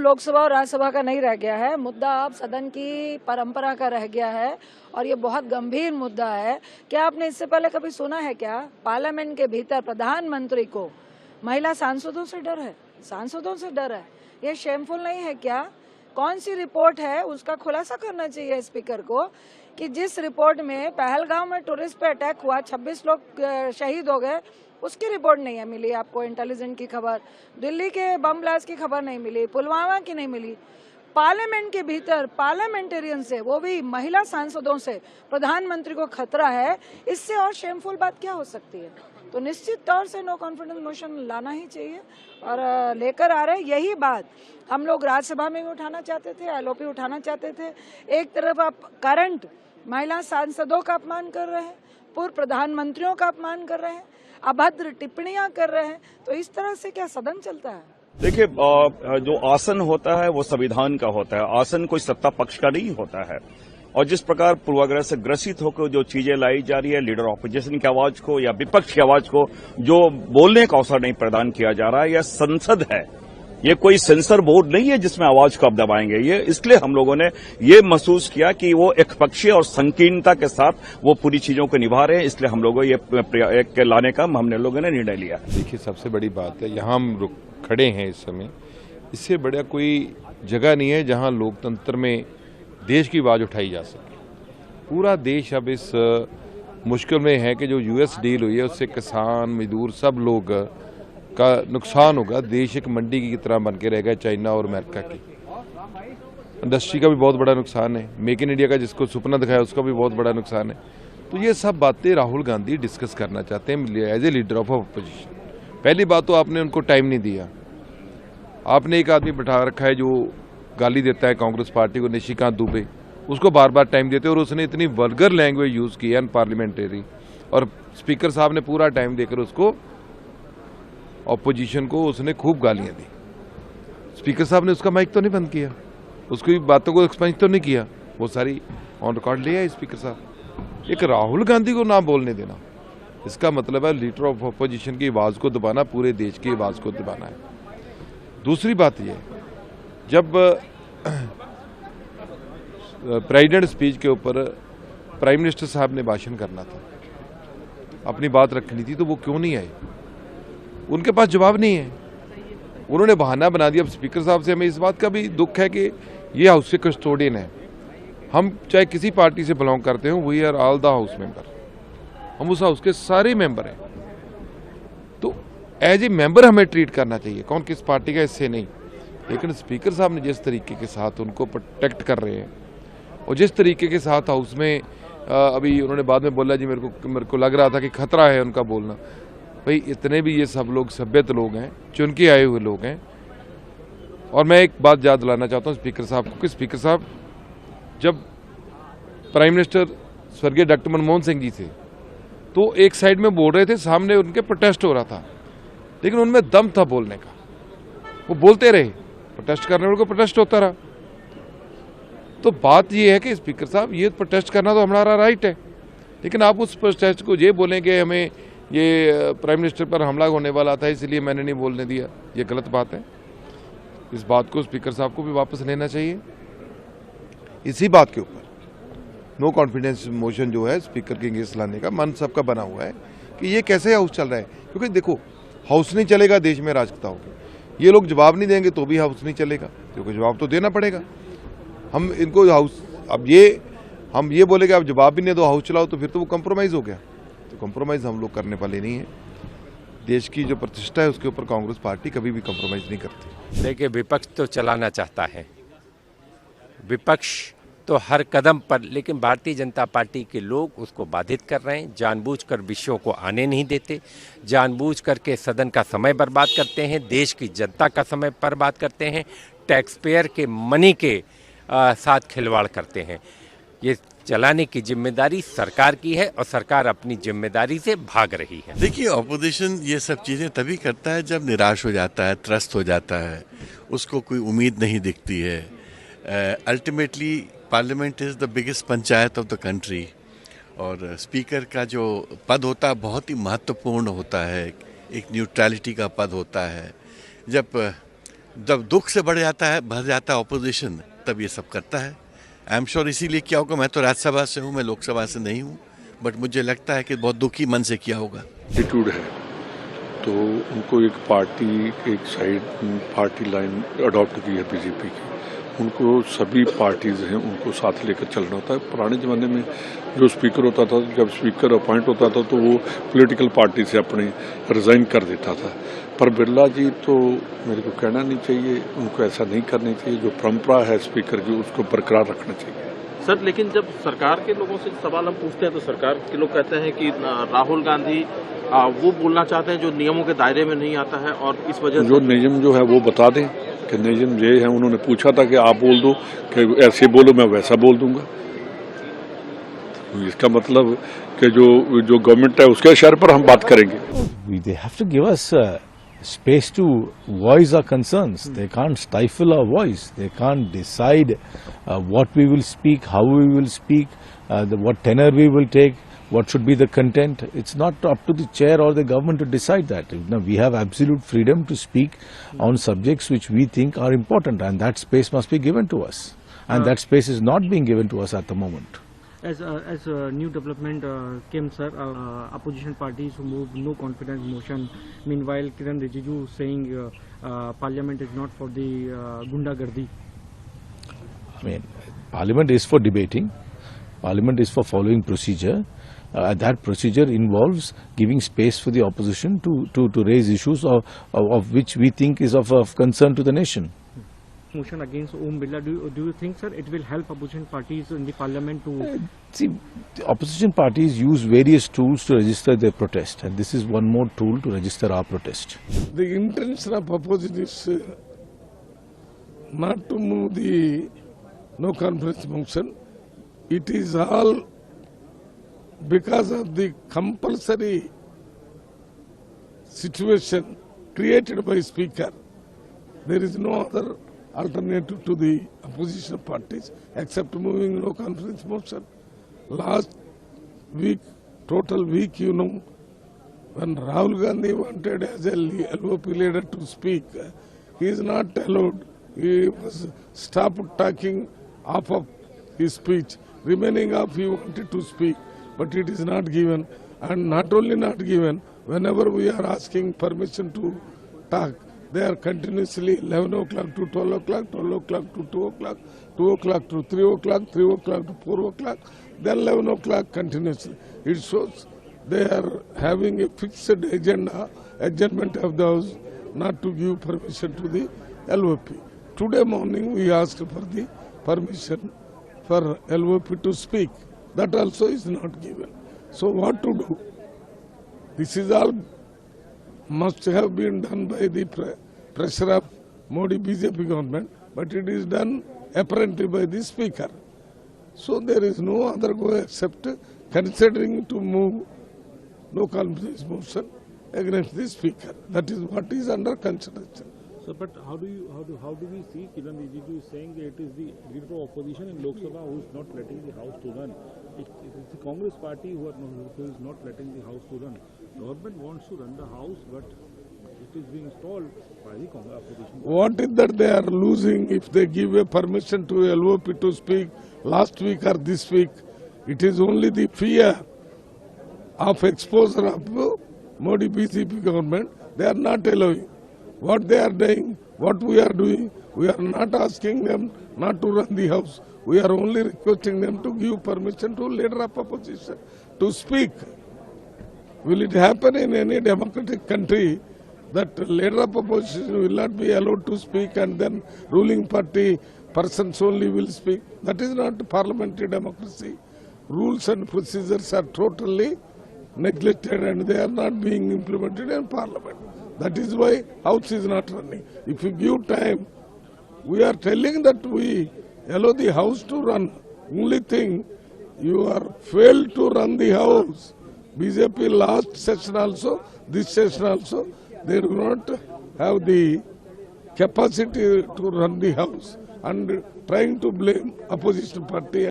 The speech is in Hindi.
लोकसभा और राज्यसभा का नहीं रह गया है, मुद्दा अब सदन की परंपरा का रह गया है और ये बहुत गंभीर मुद्दा है। क्या आपने इससे पहले कभी सुना है क्या पार्लियामेंट के भीतर प्रधानमंत्री को महिला सांसदों से डर है? सांसदों से डर है, ये शेमफुल नहीं है क्या? कौन सी रिपोर्ट है उसका खुलासा करना चाहिए स्पीकर को कि जिस रिपोर्ट में पहलगाम में टूरिस्ट पे अटैक हुआ, 26 लोग शहीद हो गए, उसकी रिपोर्ट नहीं है मिली आपको। इंटेलिजेंस की खबर, दिल्ली के बम ब्लास्ट की खबर नहीं मिली, पुलवामा की नहीं मिली। पार्लियामेंट के भीतर पार्लियामेंटेरियन से, वो भी महिला सांसदों से प्रधानमंत्री को खतरा है। इससे और शेमफुल बात क्या हो सकती है? तो निश्चित तौर से नो कॉन्फिडेंस मोशन लाना ही चाहिए और लेकर आ रहे। यही बात हम लोग राज्यसभा में भी उठाना चाहते थे, एलओपी उठाना चाहते थे। एक तरफ आप करंट महिला सांसदों का अपमान कर रहे हैं, पूर्व प्रधानमंत्रियों का अपमान कर रहे हैं, अभद्र टिप्पणियां कर रहे हैं, तो इस तरह से क्या सदन चलता है? देखिए, जो आसन होता है वो संविधान का होता है, आसन कोई सत्ता पक्ष का नहीं होता है। और जिस प्रकार पूर्वाग्रह से ग्रसित होकर जो चीजें लाई जा रही है, लीडर ऑपोजिशन की आवाज को या विपक्ष की आवाज को जो बोलने का अवसर नहीं प्रदान किया जा रहा है, यह संसद है, ये कोई सेंसर बोर्ड नहीं है जिसमें आवाज को आप दबाएंगे। ये इसलिए हम लोगों ने ये महसूस किया कि वो एकपक्षीय और संकीर्णता के साथ वो पूरी चीजों को निभा रहे हैं, इसलिए हम लोगों ये लाने का हमने लोगों ने निर्णय लिया। देखिए, सबसे बड़ी बात है, यहाँ हम खड़े हैं इस समय, इससे बड़ा कोई जगह नहीं है जहाँ लोकतंत्र में देश की आवाज उठाई जा सके। पूरा देश अब इस मुश्किल में है कि जो यूएस डील हुई है उससे किसान, मजदूर, सब लोग का नुकसान होगा। देश एक मंडी की तरह बन के रहेगा चाइना और अमेरिका की। इंडस्ट्री का भी बहुत बड़ा नुकसान है, मेक इन इंडिया का जिसको सपना दिखाया उसका भी बहुत बड़ा नुकसान है। तो ये सब बातें राहुल गांधी डिस्कस करना चाहते हैं as a leader of opposition. पहली बात तो आपने उनको टाइम नहीं दिया। आपने एक आदमी बैठा रखा है जो गाली देता है कांग्रेस पार्टी को, निशिकांत दुबे, उसको बार बार टाइम देते और उसने इतनी वल्गर लैंग्वेज यूज की है अनपार्लियामेंटरी, और स्पीकर साहब ने पूरा टाइम देकर उसको, ऑपोजिशन को उसने खूब गालियां दी। स्पीकर साहब ने उसका माइक तो नहीं बंद किया, उसकी बातों को एक्सपेंस तो नहीं किया, वो सारी ऑन रिकॉर्ड लिया है स्पीकर साहब। एक राहुल गांधी को ना बोलने देना, इसका मतलब है लीडर ऑफ अपोजिशन की आवाज को दबाना, पूरे देश की आवाज को दबाना है। दूसरी बात यह, जब प्रेसिडेंट स्पीच के ऊपर प्राइम मिनिस्टर साहब ने भाषण करना था, अपनी बात रखनी थी, तो वो क्यों नहीं आए? उनके पास जवाब नहीं है, उन्होंने बहाना बना दिया। अब स्पीकर साहब से हमें इस बात का भी दुख है कि ये हाउस के कस्टोडियन है। हम चाहे किसी पार्टी से बिलोंग करते हो, we are all the house member, हम उस हाउस के सारे मेंबर हैं, तो एज ए मेंबर हमें ट्रीट करना चाहिए, कौन किस पार्टी का, इससे नहीं। लेकिन स्पीकर साहब ने जिस तरीके के साथ उनको प्रोटेक्ट कर रहे हैं और जिस तरीके के साथ हाउस में अभी उन्होंने बाद में बोला जी मेरे को लग रहा था कि खतरा है उनका बोलना। भाई, इतने भी ये सब लोग सभ्यत लोग हैं, चुन के आए हुए लोग हैं। और मैं एक बात याद दिलाना चाहता हूँ स्पीकर साहब को कि स्पीकर साहब जब प्राइम मिनिस्टर स्वर्गीय डॉक्टर मनमोहन सिंह जी थे तो एक साइड में बोल रहे थे, सामने उनके प्रोटेस्ट हो रहा था, लेकिन उनमें दम था बोलने का, वो बोलते रहे, प्रोटेस्ट करने वालों को प्रोटेस्ट होता रहा। तो बात ये है कि स्पीकर साहब, ये प्रोटेस्ट करना तो हमारा राइट है, लेकिन आप उस प्रोटेस्ट को ये बोलेंगे हमें ये प्राइम मिनिस्टर पर हमला होने वाला था इसलिए मैंने नहीं बोलने दिया, ये गलत बात है। इस बात को स्पीकर साहब को भी वापस लेना चाहिए। इसी बात के ऊपर नो कॉन्फिडेंस मोशन जो है स्पीकर के अगेंस्ट लाने का मन सबका बना हुआ है कि ये कैसे हाउस चल रहा है, क्योंकि देखो, हाउस नहीं चलेगा, देश में राजकता होगी। ये लोग जवाब नहीं देंगे तो भी हाउस नहीं चलेगा, क्योंकि जवाब तो देना पड़ेगा। हम इनको हाउस, अब ये हम ये बोलेंगे आप जवाब भी नहीं दो, हाउस चलाओ, तो फिर तो वो कंप्रोमाइज हो गया। तो कंप्रोमाइज हम लोग करने वाले नहीं है। देश की जो प्रतिष्ठा है उसके ऊपर कांग्रेस पार्टी कभी भी कंप्रोमाइज नहीं करती। देखिए, विपक्ष तो चलाना चाहता है, विपक्ष तो हर कदम पर, लेकिन भारतीय जनता पार्टी के लोग उसको बाधित कर रहे हैं, जानबूझकर विषयों को आने नहीं देते, जानबूझकर के सदन का समय बर्बाद करते हैं, देश की जनता का समय बर्बाद करते हैं, टैक्स पेयर के मनी के साथ खिलवाड़ करते हैं। ये चलाने की जिम्मेदारी सरकार की है और सरकार अपनी जिम्मेदारी से भाग रही है। देखिए, ऑपोजिशन ये सब चीज़ें तभी करता है जब निराश हो जाता है, त्रस्त हो जाता है, उसको कोई उम्मीद नहीं दिखती है। Ultimately parliament is the biggest panchayat of the country, और स्पीकर का जो पद होता है बहुत ही महत्वपूर्ण होता है, एक न्यूट्रलिटी का पद होता है। जब जब दुख से बढ़ जाता है, भर जाता है ऑपोजिशन, तब ये सब करता है। आई एम श्योर इसीलिए किया होगा। मैं तो राज्यसभा से हूँ, मैं लोकसभा से नहीं हूँ, बट मुझे लगता है कि बहुत दुखी मन से किया होगा। एटीट्यूड है तो उनको एक पार्टी, एक साइड पार्टी लाइन अडॉप्ट की है बीजेपी की। उनको सभी पार्टीज हैं, उनको साथ लेकर चलना होता है। पुराने ज़माने में जो स्पीकर होता था, जब स्पीकर अपॉइंट होता था तो वो पॉलिटिकल पार्टी से अपने रिजाइन कर देता था। पर बिरला जी तो मेरे को कहना नहीं चाहिए, उनको ऐसा नहीं करना चाहिए। जो परंपरा है स्पीकर की, उसको बरकरार रखना चाहिए। सर, लेकिन जब सरकार के लोगों से सवाल हम पूछते हैं तो सरकार के लोग कहते हैं कि राहुल गांधी वो बोलना चाहते हैं जो नियमों के दायरे में नहीं आता है, और इस वजह से जो नियम जो है वो बता दें कि नियम ये है। उन्होंने पूछा था कि आप बोल दो कि ऐसे बोलो, मैं वैसा बोल दूंगा। तो इसका मतलब कि जो गवर्नमेंट है उसके इशारे पर हम बात करेंगे। They have to give us space to voice our concerns. They can't stifle our voice. They can't decide what we will speak, how we will speak, what tenor we will take, what should be the content. It's not up to the chair or the government to decide that. Now, we have absolute freedom to speak on subjects which we think are important, and that space must be given to us. And that space is not being given to us at the moment. As new development came, sir, opposition parties who moved no confidence motion. Meanwhile, Kiran Rijiju saying Parliament is not for the gundagardi. I mean, Parliament is for debating. Parliament is for following procedure. That procedure involves giving space for the opposition to raise issues of which we think is of concern to the nation. Motion against Om Birla. Do you think, sir, it will help opposition parties in the parliament to? See, the opposition parties use various tools to register their protest, and this is one more tool to register our protest. The intention of opposition is not to move the no confidence motion. It is all because of the compulsory situation created by Speaker. There is no other alternative to the opposition parties except moving no confidence motion. Last week, total week, you know, when Rahul Gandhi wanted as a LOP leader to speak, he is not allowed. He was stopped talking half of his speech. Remaining half he wanted to speak, but it is not given. And not only not given, whenever we are asking permission to talk, they are continuously 11 o'clock to 12 o'clock, 12 o'clock to 2 o'clock, 2 o'clock to 3 o'clock, 3 o'clock to 4 o'clock, then 11 o'clock continuously. It shows they are having a fixed agenda, adjournment of the House, not to give permission to the LOP. Today morning we asked for the permission for LOP to speak. That also is not given. So what to do? This is all must have been done by the pressure of Modi BJP government, but it is done apparently by the Speaker. So there is no other go except considering to move no confidence motion against the Speaker. That is what is under consideration. So, but how do we see Kiran Rijiju saying that it is the leader of opposition in Lok Sabha who is not letting the House to run? It is the Congress party who is not letting the House to run. Government wants to run the House, but it is being stalled by the opposition. What is that they are losing if they give a permission to LOP to speak last week or this week? It is only the fear of exposure of Modi BJP government. They are not allowing. What they are doing, what we are doing, we are not asking them not to run the House. We are only requesting them to give permission to leader of opposition to speak. Will it happen in any democratic country that leader of opposition will not be allowed to speak and then ruling party persons only will speak? That is not parliamentary democracy. Rules and procedures are totally neglected and they are not being implemented in parliament. That is why House is not running. If you give time, we are telling that we allow the House to run. Only thing, you are failed to run the House. BJP last session also, this session also, they do not have the capacity to run the House and trying to blame opposition party.